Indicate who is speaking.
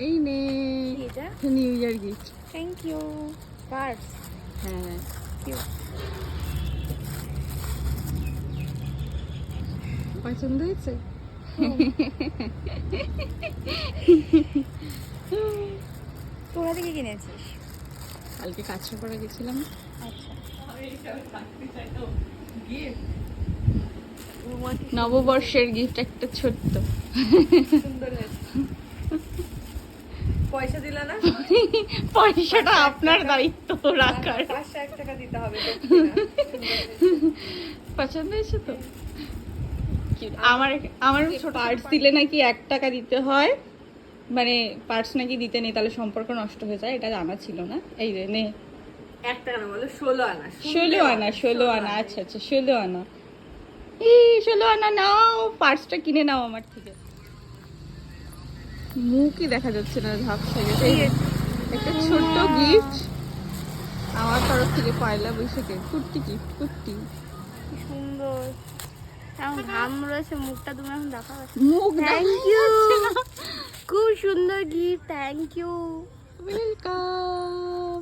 Speaker 1: এই নে
Speaker 2: এটা
Speaker 1: new year gift.
Speaker 2: Thank you. Purse.
Speaker 1: হ্যাঁ পছন্দ হয়েছে?
Speaker 2: তোরা থেকে কিনেছিস?
Speaker 1: কালকে কাঁচরাপাড়া গেছিলাম।
Speaker 2: আচ্ছা।
Speaker 1: নববর্ষের গিফট একটা ছোট্ট।
Speaker 2: সুন্দর হয়েছে। পয়সা দিলা না?
Speaker 1: পয়সাটা আপনার দায়িত্ব রাখার।
Speaker 2: 501 টাকা দিতে হবে।
Speaker 1: পছন্দ হয়েছে তো? আমার আমার পার্টস দিলে নাকি 1 টাকা দিতে হয়, মানে পার্টস নাকি দিতে নেই, তাহলে সম্পর্ক নষ্ট হয়ে যায়। এটা জানা ছিল না। এই রে নে
Speaker 2: 1 টাকা না বলো 16 আনা।
Speaker 1: 16 আনা। 16 আনা। আচ্ছা আচ্ছা 16 আনা। এই 16 আনা নাও, পার্টসটা কিনে নাও আমার থেকে। মুখই দেখা যাচ্ছে না, ঝাপসা গেছে। একটা ছোট্ট গিফট আমার তরফ থেকে পয়লা বৈশাখে। কুর্তি গিফট, কুর্তি।
Speaker 2: কি সুন্দর। এখন ঘাম রয়েছে, মুখটা তুমি এখন দেখাও।
Speaker 1: মুখ
Speaker 2: থ্যাংক ইউ। খুব সুন্দর গিফট, থ্যাংক ইউ।
Speaker 1: ওয়েলকাম।